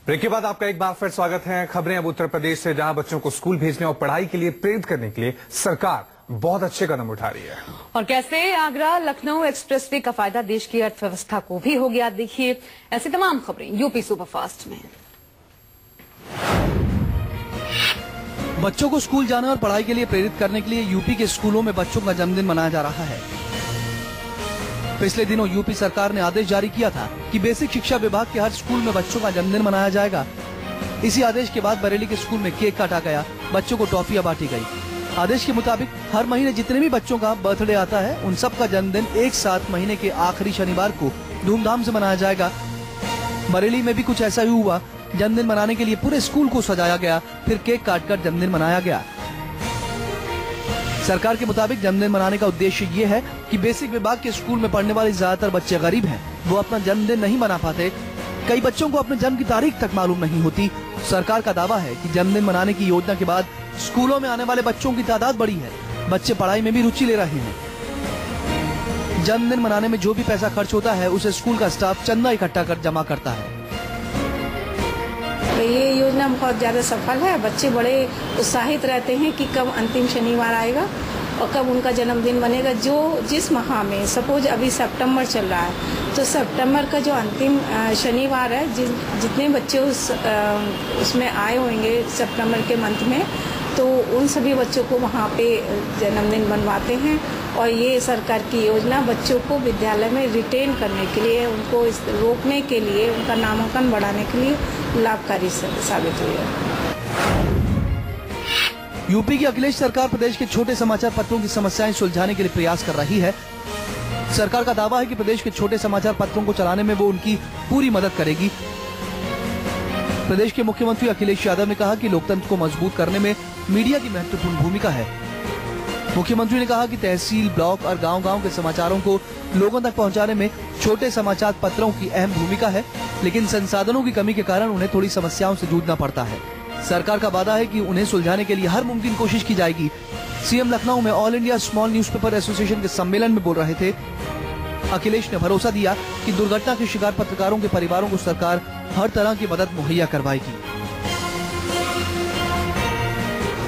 Break के बाद आपका एक बार फिर स्वागत है। खबरें अब उत्तर प्रदेश से, जहां बच्चों को स्कूल भेजने और पढ़ाई के लिए प्रेरित करने के लिए सरकार बहुत अच्छे कदम उठा रही है। और कैसे आगरा लखनऊ एक्सप्रेसवे का फायदा देश की अर्थव्यवस्था को भी हो गया, देखिए ऐसी तमाम खबरें यूपी सुपरफास्ट में। बच्चों को स्कूल जाने और पढ़ाई के लिए प्रेरित करने के लिए यूपी के स्कूलों में बच्चों का जन्मदिन मनाया जा रहा है। पिछले दिनों यूपी सरकार ने आदेश जारी किया था कि बेसिक शिक्षा विभाग के हर स्कूल में बच्चों का जन्मदिन मनाया जाएगा। इसी आदेश के बाद बरेली के स्कूल में केक काटा गया, बच्चों को टॉफियां बांटी गई। आदेश के मुताबिक हर महीने जितने भी बच्चों का बर्थडे आता है, उन सब का जन्मदिन एक साथ महीने के आखिरी शनिवार को धूमधाम से मनाया जाएगा। बरेली में भी कुछ ऐसा ही हुआ। जन्मदिन मनाने के लिए पूरे स्कूल को सजाया गया, फिर केक काटकर जन्मदिन मनाया गया। सरकार के मुताबिक जन्मदिन मनाने का उद्देश्य ये है कि बेसिक विभाग के स्कूल में पढ़ने वाले ज्यादातर बच्चे गरीब हैं, वो अपना जन्मदिन नहीं मना पाते। कई बच्चों को अपने जन्म की तारीख तक मालूम नहीं होती। सरकार का दावा है कि जन्मदिन मनाने की योजना के बाद स्कूलों में आने वाले बच्चों की तादाद बढ़ी है, बच्चे पढ़ाई में भी रुचि ले रहे हैं। जन्मदिन मनाने में जो भी पैसा खर्च होता है, उसे स्कूल का स्टाफ चंदा इकट्ठा कर जमा करता है। ये योजना बहुत ज़्यादा सफल है। बच्चे बड़े उत्साहित रहते हैं कि कब अंतिम शनिवार आएगा और कब उनका जन्मदिन बनेगा। जिस माह में, सपोज अभी सितंबर चल रहा है, तो सितंबर का जो अंतिम शनिवार है, जितने बच्चे उसमें आए होंगे सितंबर के मंथ में, तो उन सभी बच्चों को वहाँ पे जन्मदिन बनवाते हैं। और ये सरकार की योजना बच्चों को विद्यालय में रिटेन करने के लिए, उनको रोकने के लिए, उनका नामांकन बढ़ाने के लिए लाभकारी साबित हुई है। यूपी की अखिलेश सरकार प्रदेश के छोटे समाचार पत्रों की समस्याएं सुलझाने के लिए प्रयास कर रही है। सरकार का दावा है कि प्रदेश के छोटे समाचार पत्रों को चलाने में वो उनकी पूरी मदद करेगी। प्रदेश के मुख्यमंत्री अखिलेश यादव ने कहा कि लोकतंत्र को मजबूत करने में मीडिया की महत्वपूर्ण भूमिका है। मुख्यमंत्री ने कहा कि तहसील, ब्लॉक और गांव-गांव के समाचारों को लोगों तक पहुंचाने में छोटे समाचार पत्रों की अहम भूमिका है, लेकिन संसाधनों की कमी के कारण उन्हें थोड़ी समस्याओं से जूझना पड़ता है। सरकार का वादा है कि उन्हें सुलझाने के लिए हर मुमकिन कोशिश की जाएगी। सीएम लखनऊ में all India small newspaper association के सम्मेलन में बोल रहे थे। अखिलेश ने भरोसा दिया कि दुर्घटना के शिकार पत्रकारों के परिवारों को सरकार हर तरह की मदद मुहैया करवाएगी।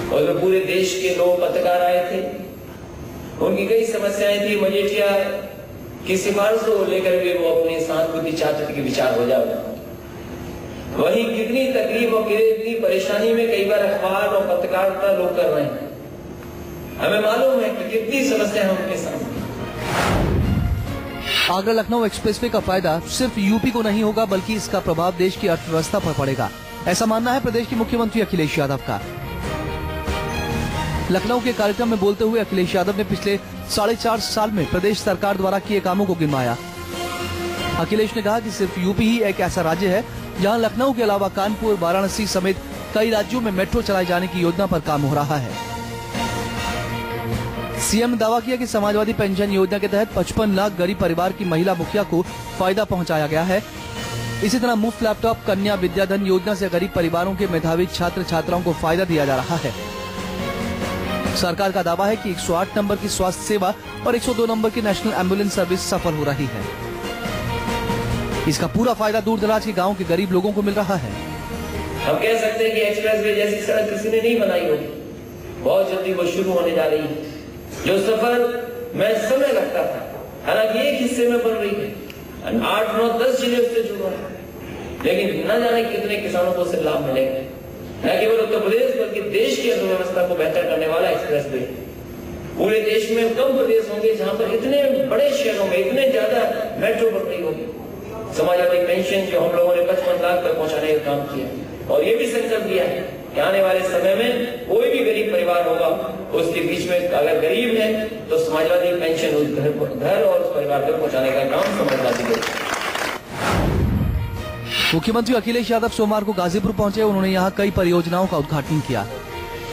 और पूरे देश के लोग पत्रकार आए थे, उनकी कई समस्याएं थी। मजीठिया की सिफारिशों को लेकर भी वो अपने सहानुभूति चाहते थे कि विचार हो जाए। वही कितनी तकलीफ और कितनी परेशानी में कई बार अखबार और पत्रकारिता लोग कर रहे हैं। हमें मालूम है कि कितनी समस्या है उनके सामने। आगरा लखनऊ एक्सप्रेसवे का फायदा सिर्फ यूपी को नहीं होगा, बल्कि इसका प्रभाव देश की अर्थव्यवस्था पर पड़ेगा, ऐसा मानना है प्रदेश के मुख्यमंत्री अखिलेश यादव का। लखनऊ के कार्यक्रम में बोलते हुए अखिलेश यादव ने पिछले 4.5 साल में प्रदेश सरकार द्वारा किए कामों को गिनवाया। अखिलेश ने कहा कि सिर्फ यूपी ही एक ऐसा राज्य है जहां लखनऊ के अलावा कानपुर, वाराणसी समेत कई राज्यों में मेट्रो चलाए जाने की योजना पर काम हो रहा है। सीएम ने दावा किया कि समाजवादी पेंशन योजना के तहत 55 लाख गरीब परिवार की महिला मुखिया को फायदा पहुंचाया गया है। इसी तरह मुफ्त लैपटॉप, कन्या विद्याधन योजना से गरीब परिवारों के मेधावी छात्र छात्राओं को फायदा दिया जा रहा है। सरकार का दावा है कि 108 नंबर की स्वास्थ्य सेवा और 102 नंबर की नेशनल एम्बुलेंस सर्विस सफल हो रही है। इसका पूरा फायदा दूर दराज के गाँव के गरीब लोगों को मिल रहा है। हम कह सकते हैं कि एक्सप्रेसवे जैसी सड़क किसी ने नहीं बनाई होगी। बहुत जल्दी वो शुरू होने जा रही है। जो सफर में समय लगता था, हालांकि एक हिस्से में बन रही है, 8, 9, 10 जिले उससे जुड़ा है, लेकिन न जाने कितने किसानों को उससे लाभ मिलेगा। न केवल उत्तर प्रदेश बल्कि देश की अर्थव्यवस्था को बेहतर करने वाला एक्सप्रेसवे। पूरे देश में कम प्रदेश होंगे जहां पर इतने बड़े शहरों में इतने ज्यादा मेट्रो बन रही होगी। समाजवादी पेंशन जो हम लोगों ने 55 लाख तक पहुंचाने का काम किया, और ये भी संकल्प लिया है कि आने वाले समय में कोई भी गरीब परिवार होगा, उसके बीच में अगर गरीब है तो समाजवादी पेंशन उस घर और उस परिवार तक पहुंचाने का काम समाजवादी करेगी। मुख्यमंत्री अखिलेश यादव सोमवार को गाजीपुर पहुंचे। उन्होंने यहां कई परियोजनाओं का उद्घाटन किया।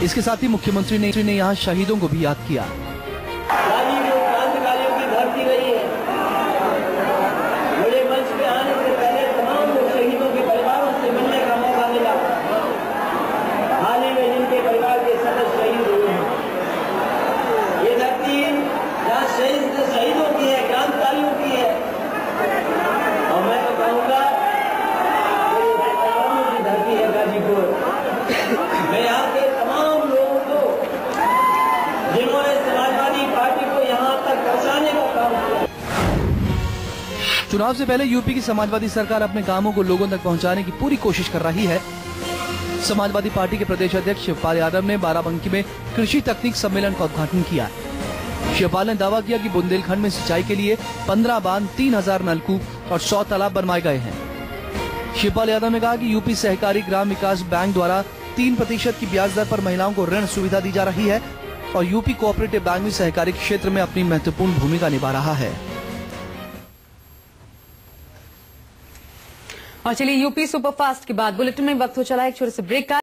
इसके साथ ही मुख्यमंत्री ने यहां शहीदों को भी याद किया। चुनाव से पहले यूपी की समाजवादी सरकार अपने कामों को लोगों तक पहुंचाने की पूरी कोशिश कर रही है। समाजवादी पार्टी के प्रदेश अध्यक्ष शिवपाल यादव ने बाराबंकी में कृषि तकनीक सम्मेलन का उद्घाटन किया। शिवपाल ने दावा किया कि बुंदेलखंड में सिंचाई के लिए 15 बांध, 3000 नलकूप और 100 तालाब बनवाए गए हैं। शिवपाल यादव ने कहा कि यूपी सहकारी ग्राम विकास बैंक द्वारा 3% की ब्याज दर पर महिलाओं को ऋण सुविधा दी जा रही है और यूपी कोऑपरेटिव बैंक भी सहकारी क्षेत्र में अपनी महत्वपूर्ण भूमिका निभा रहा है। और चलिए यूपी सुपरफास्ट के बाद बुलेटिन में वक्त हो चला एक छोटे से ब्रेक का।